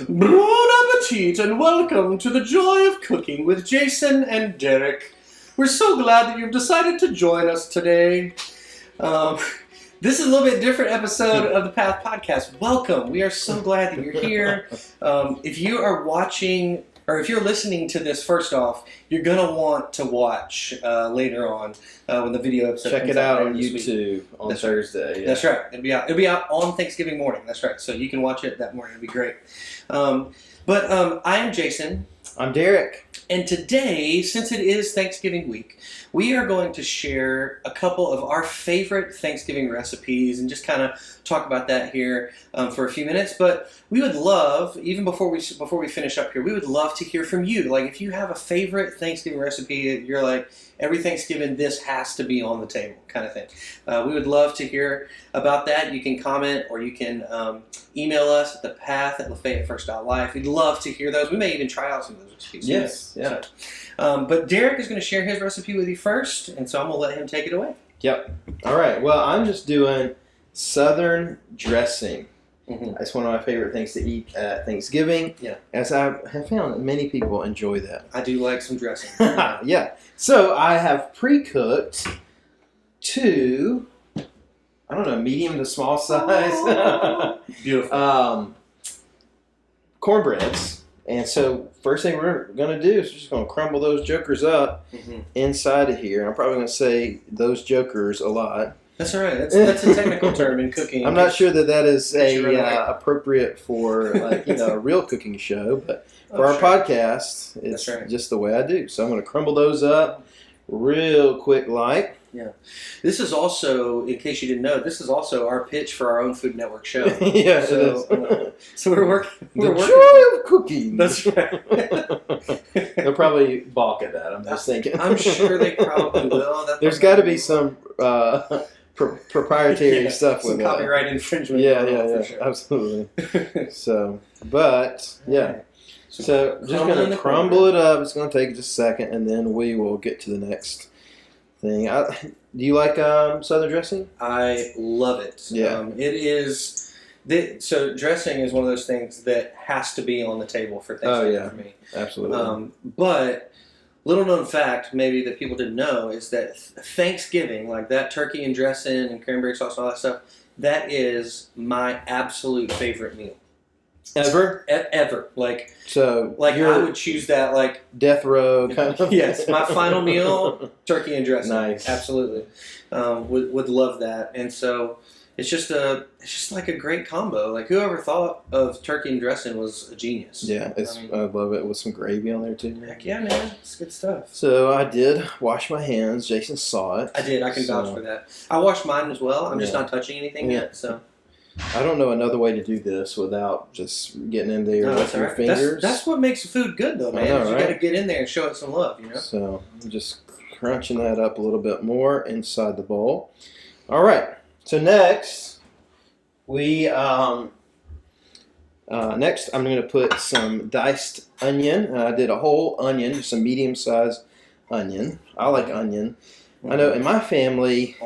Bon appetit and welcome to the joy of cooking with Jason and Derrick. We're so glad that you've decided to join us today. This is a little bit different episode of the Path Podcast. Welcome. We are so glad that you're here. If you are watching, or if you're listening to this, first off, you're going to want to watch later on when the video episode Check comes it out later on this YouTube week. on That's Thursday. Right. Yeah. That's right. It'll be out on Thanksgiving morning. That's right. So you can watch it that morning. It'll be great. But I am Jason. I'm Derrick. And today, since it is Thanksgiving week, we are going to share a couple of our favorite Thanksgiving recipes and just kind of talk about that here for a few minutes. But we would love, even before we finish up here, we would love to hear from you. Like if you have a favorite Thanksgiving recipe that you're like, every Thanksgiving this has to be on the table kind of thing. We would love to hear about that. You can comment or you can email us at thepath@lafayettefirst.life. We'd love to hear those. We may even try out some of those recipes. Yes. Yeah. So, but Derrick is going to share his recipe with you first, and so I'm going to let him take it away. Yep. All right. Well, I'm just doing Southern dressing. Mm-hmm. It's one of my favorite things to eat at Thanksgiving. Yeah. As I have found that many people enjoy that. I do like some dressing. Yeah. So I have pre-cooked two, I don't know, medium to small size. Beautiful. Cornbreads. And so first thing we're going to do is just going to crumble those jokers up inside of here. I'm probably going to say those jokers a lot. That's all right. That's a technical term in cooking. I'm not sure that is appropriate for a real cooking show, but for our podcast, it's just the way I do. So I'm going to crumble those up real quick like. Yeah. This is also, in case you didn't know, this is also our pitch for our own Food Network show. Yeah, so, it is. So we're working. The joy of cooking. That's right. They'll probably balk at that. I'm just thinking. I'm sure they probably will. There's got to be some proprietary stuff with some copyright infringement. Yeah, sure. Absolutely. So, but yeah. So just going to crumble it up. It's going to take just a second, and then we will get to the next thing. Do you like Southern dressing? I love it. Yeah. It is. So dressing is one of those things that has to be on the table for Thanksgiving for me. Absolutely. But little known fact, maybe that people didn't know, is that Thanksgiving, like that turkey and dressing and cranberry sauce and all that stuff, that is my absolute favorite meal. Ever? Ever. So I would choose that like death row kind of. Yes, my final meal, turkey and dressing. Nice. Absolutely. Would love that. And so it's just like a great combo. Like whoever thought of turkey and dressing was a genius. Yeah, I love it with some gravy on there too. Heck yeah, man. It's good stuff. So I did wash my hands. Jason saw it. I did. I can vouch for that. I washed mine as well. I'm just not touching anything yet. So I don't know another way to do this without just getting in there with your fingers. That's what makes the food good, though, man. I know, You got to get in there and show it some love, you know. So I'm just crunching that up a little bit more inside the bowl. All right. So next, I'm going to put some diced onion. I did a whole onion, just a medium-sized onion. I like onion. I know in my family,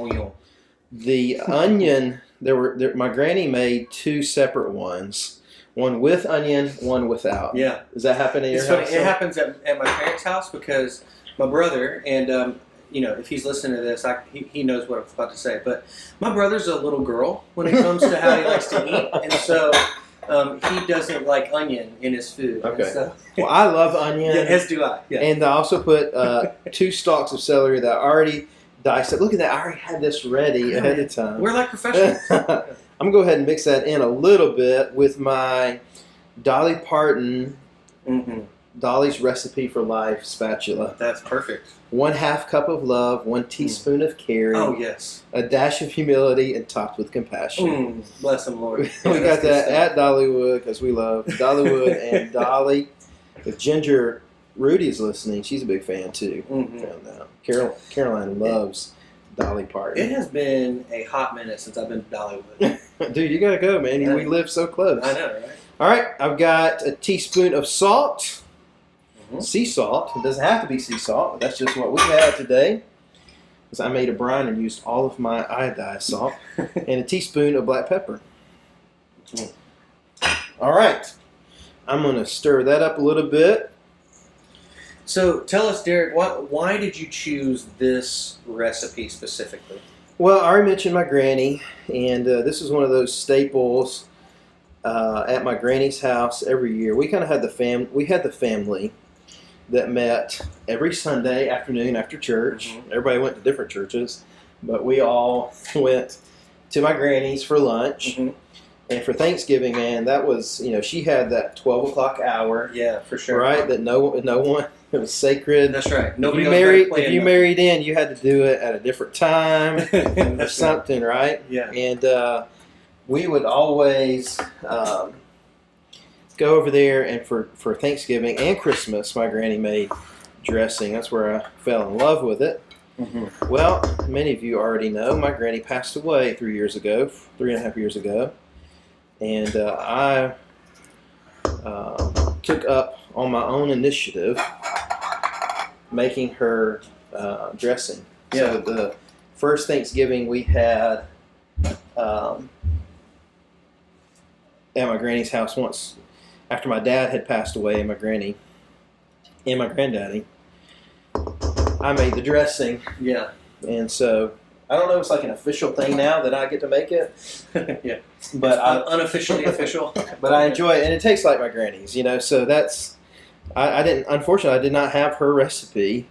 the onion. My granny made two separate ones. One with onion, one without. Yeah. Does that happen in your house? Funny. It happens at my parents' house because my brother, and if he's listening to this, he knows what I'm about to say. But my brother's a little girl when it comes to how he likes to eat, and so he doesn't like onion in his food. Okay. So, well, I love onion. Yeah, as do I. Yeah. And I also put 2 stalks of celery that I already diced up. Look at that. I already had this ready ahead of time. We're like professionals. I'm going to go ahead and mix that in a little bit with my Dolly Parton Dolly's Recipe for Life spatula. That's perfect. 1/2 cup of love, 1 teaspoon of caring. Oh, yes. A dash of humility and topped with compassion. Bless him, Lord. We got that at Dollywood because we love Dollywood and Dolly. If Ginger Rudy's listening, she's a big fan too. Found out. Caroline loves Dolly Parton. It has been a hot minute since I've been to Dollywood. Dude, you gotta go, man. Yeah. We live so close. I know, right? All right, I've got a teaspoon of salt. Sea salt. It doesn't have to be sea salt. That's just what we had today. Because I made a brine and used all of my iodized salt. And a teaspoon of black pepper. All right. I'm going to stir that up a little bit. So tell us, Derrick, why did you choose this recipe specifically? Well, I already mentioned my granny, and this is one of those staples at my granny's house every year. We kind of had the family that met every Sunday afternoon after church. Mm-hmm. Everybody went to different churches, but we all went to my granny's for lunch. Mm-hmm. And for Thanksgiving, man, that was, she had that 12 o'clock hour. Yeah, for sure. Right? That no one, it was sacred. That's right. Nobody if you married in, you had to do it at a different time or something, right? Yeah. And we would always go over there, and for Thanksgiving and Christmas, my granny made dressing. That's where I fell in love with it. Mm-hmm. Well, many of you already know my granny passed away 3.5 years ago. And I took up on my own initiative making her dressing. Yeah. So the first Thanksgiving we had at my granny's house once after my dad had passed away, and my granny and my granddaddy, I made the dressing. Yeah. And so I don't know if it's like an official thing now that I get to make it. Yeah. But unofficially official. But I enjoy it, and it tastes like my granny's, So that's unfortunately, I did not have her recipe,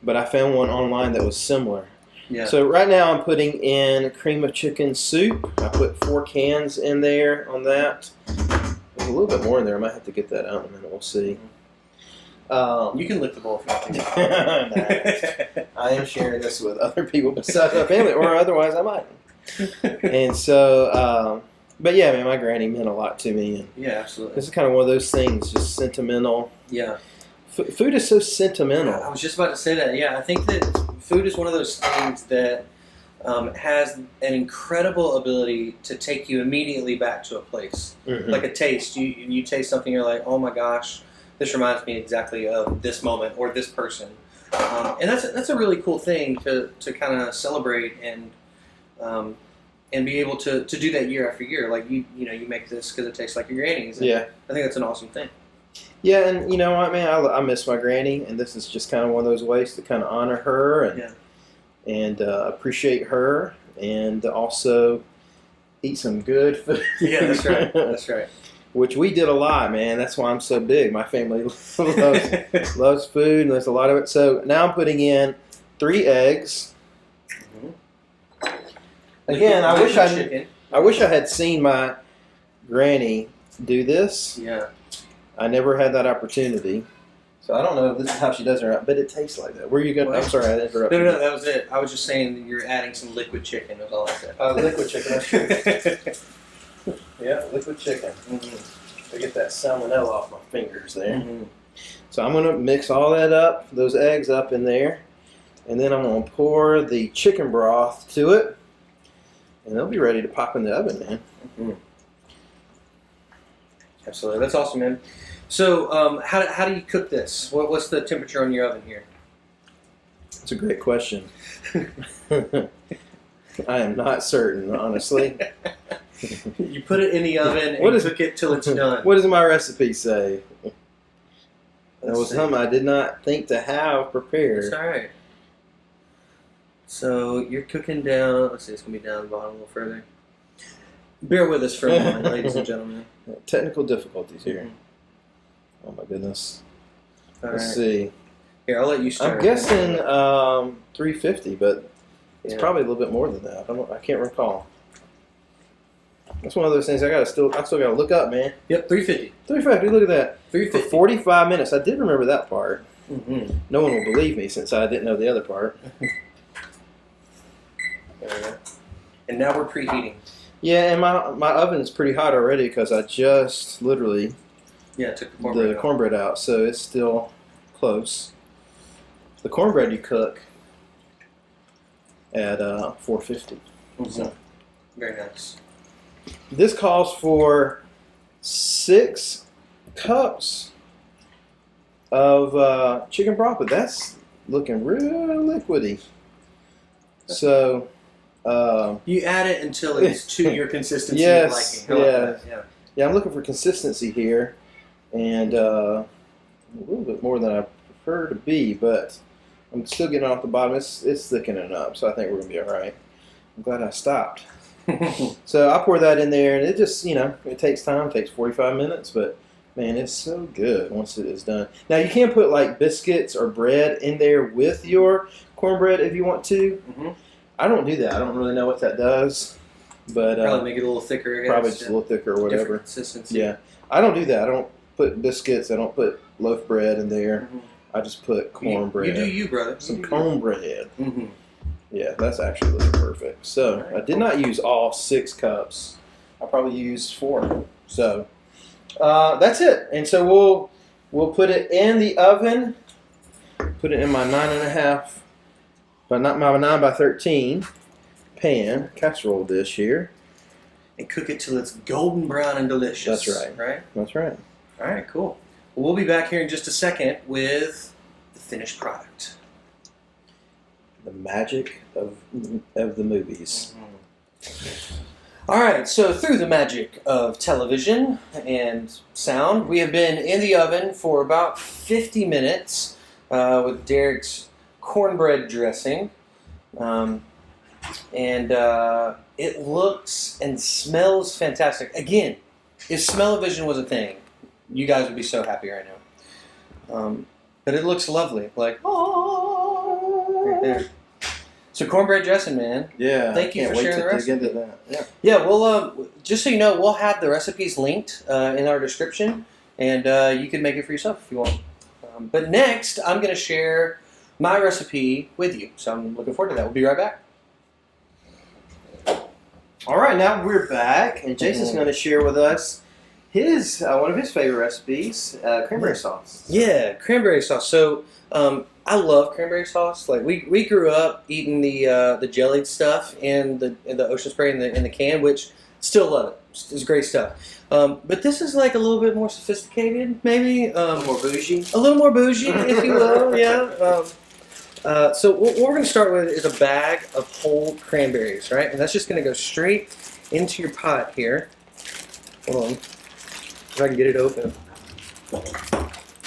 but I found one online that was similar. Yeah. So right now I'm putting in cream of chicken soup. I put 4 cans in there on that. There's a little bit more in there. I might have to get that out in a minute. We'll see. You can lick the bowl if you want to. I am sharing this with other people besides my family, or otherwise I might. And so, but yeah, man, my granny meant a lot to me. And yeah, absolutely. this is kind of one of those things, just sentimental. Yeah. Food is so sentimental. I was just about to say that. Yeah, I think that food is one of those things that has an incredible ability to take you immediately back to a place. Mm-hmm. Like a taste. You taste something, you're like, oh my gosh, this reminds me exactly of this moment or this person. And that's a really cool thing to kind of celebrate and be able to do that year after year. Like you make this because it tastes like your granny's. Yeah, I think that's an awesome thing. Yeah, and you know what, man, I miss my granny, and this is just kind of one of those ways to kind of honor her and appreciate her, and also eat some good food. Yeah, that's right. That's right. Which we did a lot, man. That's why I'm so big. My family loves food, and there's a lot of it. So now I'm putting in 3 eggs. Mm-hmm. Again, I wish I had seen my granny do this. Yeah. I never had that opportunity. So I don't know if this is how she does it or not, but it tastes like that. Where are you going? I'm sorry, I interrupted. No, that was it. I was just saying that you're adding some liquid chicken. That's all I said. Liquid chicken. That's true. Yeah, liquid chicken. Mm-hmm. To get that salmonella off my fingers there. Mm-hmm. So I'm going to mix all that up, those eggs up in there, and then I'm going to pour the chicken broth to it, and they'll be ready to pop in the oven, man. Mm-hmm. Absolutely. That's awesome, man. So how do you cook this? What's the temperature on your oven here? That's a great question. I am not certain, honestly. You put it in the oven and cook it till it's done. What does my recipe say? That was something I did not think to have prepared. That's all right. So you're cooking down. Let's see, it's going to be down the bottom a little further. Bear with us for a moment, ladies and gentlemen. Technical difficulties here. Mm-hmm. Oh my goodness. Let's see. Here, I'll let you start. I'm guessing 350, but it's probably a little bit more than that. I can't recall. That's one of those things I still gotta look up, man. Yep, 350. 350. Look at that. 350. For 45 minutes. I did remember that part. Mm-hmm. No one will believe me since I didn't know the other part. And now we're preheating. Yeah, and my oven's pretty hot already because I just literally took the cornbread out, so it's still close. The cornbread you cook at 450. Mm-hmm. So very nice. This calls for 6 cups of chicken broth, but that's looking real liquidy. So you add it until it's to your consistency. Yes, liking. yeah. I'm looking for consistency here. and a little bit more than I prefer to be, but I'm still getting off the bottom. It's thickening up, so I think we're gonna be all right. I'm glad I stopped. So I pour that in there, and it just, it takes time. It takes 45 minutes, but man, it's so good once it is done. Now you can put like biscuits or bread in there with your cornbread if you want to. Mm-hmm. I don't do that. I don't really know what that does, but probably make it a little thicker. I guess. Probably just a little thicker or whatever. Different consistency. Yeah, I don't do that. I don't put biscuits. I don't put loaf bread in there. Mm-hmm. I just put cornbread. You do you, brother. Some cornbread. Mm-hmm. Yeah, that's actually looking perfect. So Right, I did not use all 6 cups. I probably used 4. So that's it. And so we'll put it in the oven. Put it in my 9.5, but not my 9x13 pan casserole dish here. And cook it till it's golden brown and delicious. That's right. Right? That's right. All right, cool. Well, we'll be back here in just a second with the finished product. The magic of the movies. Mm-hmm. All right, so through the magic of television and sound, we have been in the oven for about 50 minutes with Derrick's cornbread dressing. And it looks and smells fantastic. Again, if smell-o-vision was a thing, you guys would be so happy right now. But it looks lovely, like, oh, right there. So cornbread dressing, man. Yeah. Thank you for sharing the recipe. Dig into that. Yeah. Yeah, well, just so you know, we'll have the recipes linked in our description, and you can make it for yourself if you want. But next, I'm going to share my recipe with you. So I'm looking forward to that. We'll be right back. All right, now we're back, and Jason's going to share with us his one of his favorite recipes, cranberry sauce. Yeah, cranberry sauce. So I love cranberry sauce. Like we grew up eating the jellied stuff in the ocean spray in the can, which still love it. It's great stuff. But this is like a little bit more sophisticated, maybe. A little more bougie. A little more bougie, if you will. Yeah. So what we're going to start with is a bag of whole cranberries, right? And that's just going to go straight into your pot here. Hold on. If I can get it open.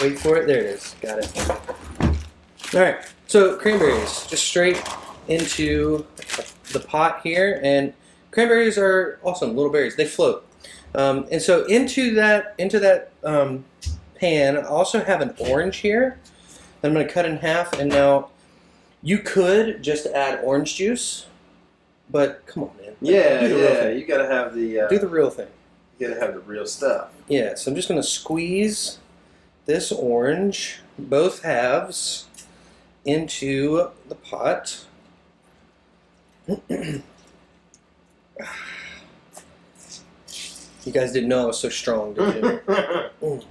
Wait for it. There it is. Got it. All right. So cranberries, just straight into the pot here. And cranberries are awesome, little berries. They float. And so into that pan, I also have an orange here. I'm going to cut in half. And now you could just add orange juice, but come on, man. Yeah, do the real thing. You got to have the... Do the real thing. You got to have the real stuff. Yeah, so I'm just going to squeeze this orange, both halves, into the pot. You guys didn't know I was so strong, did you? All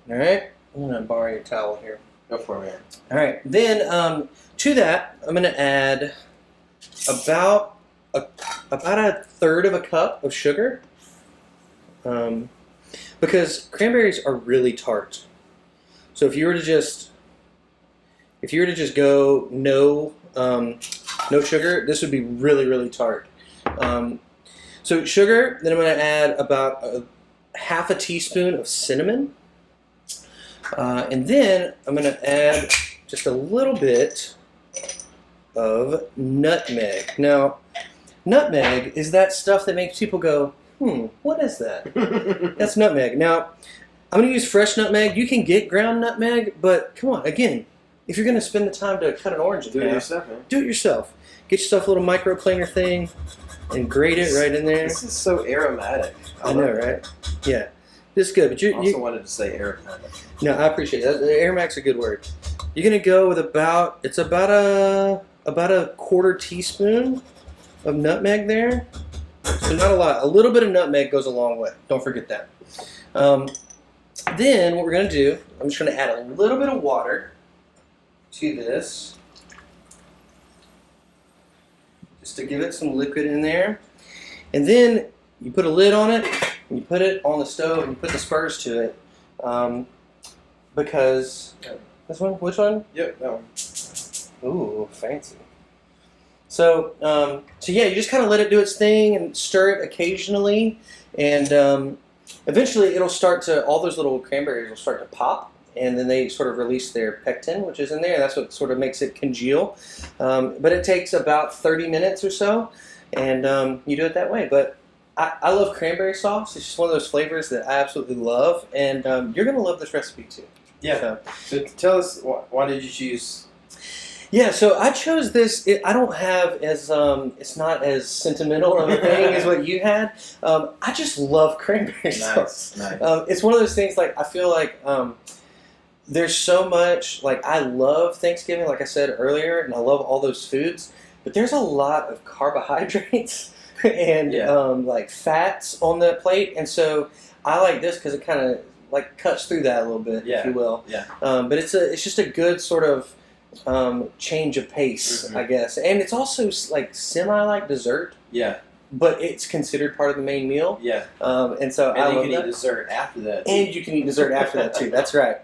right, I'm going to borrow your towel here. Go for it, man. All right, then to that, I'm going to add about a third of a cup of sugar, because cranberries are really tart. So if you were to just go no sugar, this would be really, really tart. So sugar, then I'm going to add about half a teaspoon of cinnamon. And then I'm going to add just a little bit of nutmeg. Now, nutmeg is that stuff that makes people go, what is that? That's nutmeg. Now, I'm going to use fresh nutmeg. You can get ground nutmeg, but come on, again, if you're going to spend the time to cut an orange in half, do it yourself, man. Do it yourself. Get yourself a little microplaner thing and grate it right in there. This is so aromatic. I know, right? Yeah. This is good, but I also wanted to say aromatic. No, I appreciate that. Aromatic's a good word. You're gonna go with about a quarter teaspoon of nutmeg there. So not a lot. A little bit of nutmeg goes a long way. Don't forget that. Then what we're gonna do, I'm just gonna add a little bit of water to this, just to give it some liquid in there, and then you put a lid on it. And you put it on the stove and you put the spurs to it, because this one, which one? Yep, that one. Ooh, fancy. So yeah, you just kind of let it do its thing and stir it occasionally, and eventually it'll start to, all those little cranberries will start to pop, and then they sort of release their pectin, which is in there, and that's what sort of makes it congeal. But it takes about 30 minutes or so, and you do it that way. But I love cranberry sauce. It's just one of those flavors that I absolutely love, and you're going to love this recipe too. Yeah. So tell us, why did you choose? Yeah, so I chose this. I don't have as it's not as sentimental of a thing as what you had. I just love cranberry sauce. Nice. It's one of those things. Like, I feel like there's so much. Like, I love Thanksgiving, like I said earlier, and I love all those foods. But there's a lot of carbohydrates and like fats on the plate, and so I like this because it kind of like cuts through that a little bit, if you will. Yeah. But it's just a good sort of change of pace, I guess, and it's also like semi-like dessert. Yeah. But it's considered part of the main meal. Yeah. And so I love you can eat dessert after that. And you can eat dessert after that too. That's right.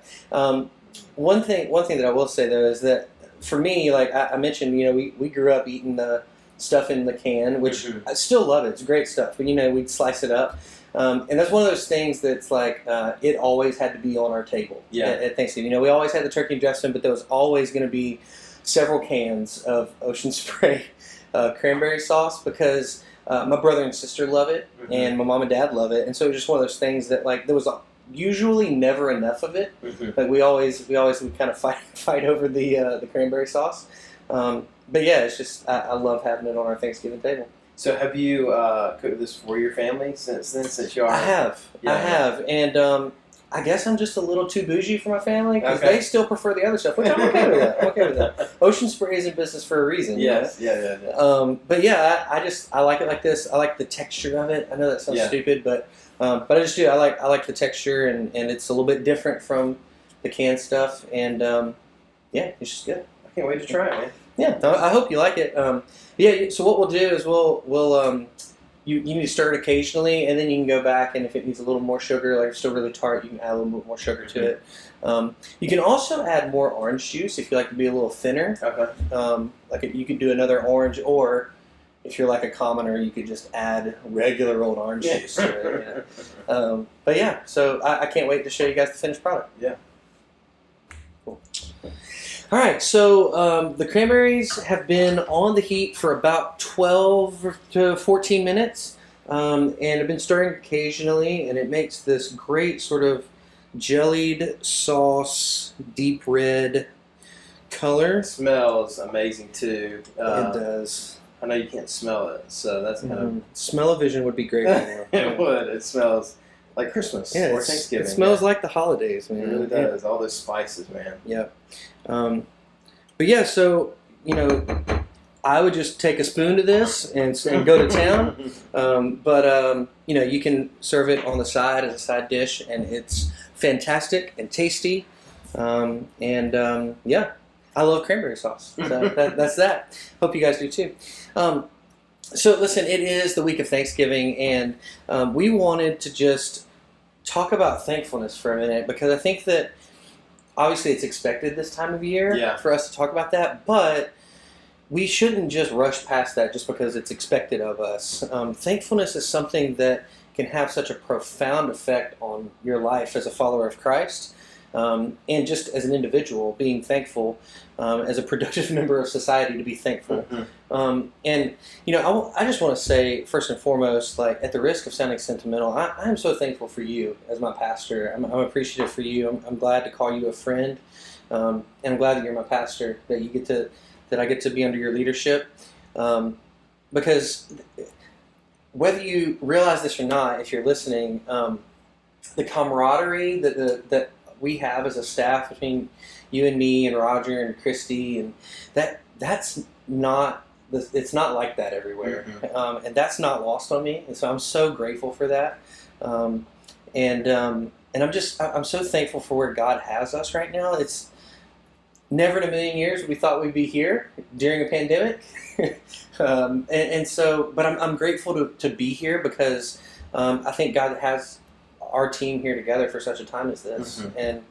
One thing that I will say though is that for me, like I mentioned, we grew up eating the stuff in the can, which I still love it. It's great stuff. But we'd slice it up. And that's one of those things that's like it always had to be on our table at Thanksgiving. We always had the turkey dressing, but there was always going to be several cans of Ocean Spray cranberry sauce because my brother and sister love it, and my mom and dad love it, and so it was just one of those things that like there was usually never enough of it. Like we always would kind of fight over the cranberry sauce. But yeah, it's just I love having it on our Thanksgiving table. So have you cooked this for your family since then? Since you are, I have, and I guess I'm just a little too bougie for my family because they still prefer the other stuff, which I'm okay with that. Ocean Spray is in business for a reason. Yes, yeah. But yeah, I like it like this. I like the texture of it. I know that sounds stupid, but I just do. I like the texture, and it's a little bit different from the canned stuff, and yeah, it's just good. I can't wait to try it, man. Yeah, I hope you like it. Yeah, so what we'll do is we'll you need to stir it occasionally, and then you can go back, and if it needs a little more sugar, like it's still really tart, you can add a little bit more sugar to it. You can also add more orange juice if you like to be a little thinner. Okay. You could do another orange, or if you're like a commoner, you could just add regular old orange juice to it. But yeah, so I can't wait to show you guys the finished product. Yeah. Cool. All right, so the cranberries have been on the heat for about 12 to 14 minutes, and I've been stirring occasionally, and it makes this great sort of jellied sauce, deep red color. It smells amazing too. It does. I know you can't smell it, so that's kind of... Smell-o-vision would be great right now. It would. It smells like Christmas or Thanksgiving. It smells like the holidays, man. It really does. All those spices, man. Yep. But yeah, so, I would just take a spoon to this and go to town. But you can serve it on the side as a side dish, and it's fantastic and tasty. Yeah, I love cranberry sauce. So that's that. Hope you guys do too. So listen, it is the week of Thanksgiving, and we wanted to just talk about thankfulness for a minute, because I think that obviously it's expected this time of year for us to talk about that, but we shouldn't just rush past that just because it's expected of us. Thankfulness is something that can have such a profound effect on your life as a follower of Christ, and just as an individual, being thankful, as a productive member of society, to be thankful. I just want to say, first and foremost, like at the risk of sounding sentimental, I'm so thankful for you as my pastor. I'm appreciative for you. I'm glad to call you a friend, and I'm glad that you're my pastor, that I get to be under your leadership, because whether you realize this or not, if you're listening, the camaraderie that we have as a staff between you and me and Roger and Christy, and that's not, it's not like that everywhere, and that's not lost on me, and so I'm so grateful for that, and I'm so thankful for where God has us right now. It's never in a million years we thought we'd be here during a pandemic, but I'm grateful to be here, because I think God has our team here together for such a time as this, and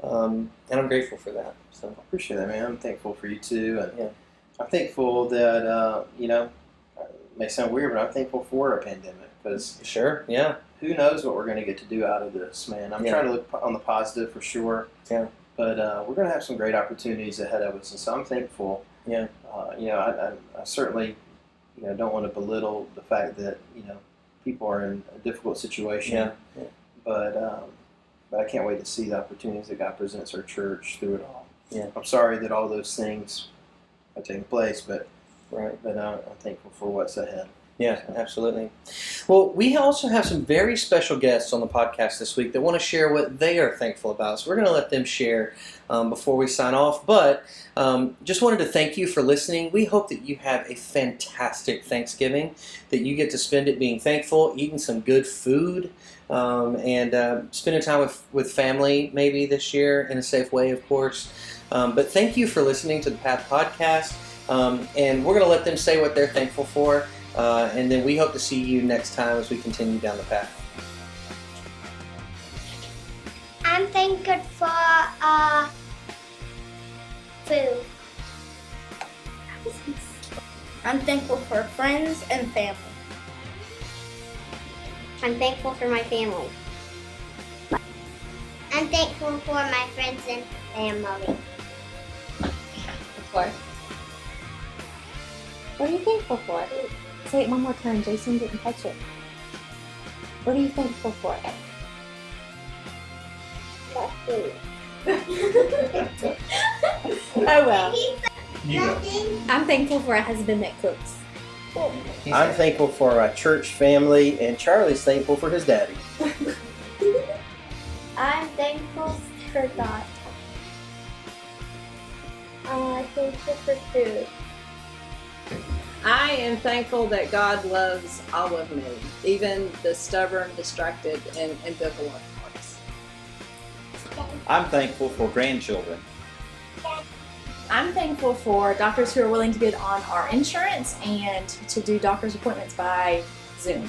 I'm grateful for that. So I appreciate that, man. I'm thankful for you too, and I'm thankful that it may sound weird, but I'm thankful for a pandemic, because who knows what we're going to get to do out of this, man. I'm trying to look on the positive for sure. Yeah. But we're going to have some great opportunities ahead of us, and so I'm thankful. Yeah. I certainly, don't want to belittle the fact that people are in a difficult situation. Yeah. Yeah. But I can't wait to see the opportunities that God presents our church through it all. Yeah. I'm sorry that all those things are taking place, but right. But I'm thankful for what's ahead. Yeah, absolutely. Well, we also have some very special guests on the podcast this week that want to share what they are thankful about. So we're going to let them share before we sign off. But just wanted to thank you for listening. We hope that you have a fantastic Thanksgiving, that you get to spend it being thankful, eating some good food, and spending time with family maybe this year in a safe way, of course. But thank you for listening to the Path Podcast. And we're going to let them say what they're thankful for. And then we hope to see you next time as we continue down the path. I'm thankful for food. I'm thankful for friends and family. I'm thankful for my family. I'm thankful for my friends and family. Of course. What are you thankful for? Say it one more time. Jason didn't catch it. What are you thankful for? Food. Oh well. Nothing. I'm thankful for a husband that cooks. I'm thankful for our church family, and Charlie's thankful for his daddy. I'm thankful for God. I'm thankful for food. I am thankful that God loves all of me, even the stubborn, distracted, and ambivalent parts. I'm thankful for grandchildren. I'm thankful for doctors who are willing to get on our insurance and to do doctor's appointments by Zoom.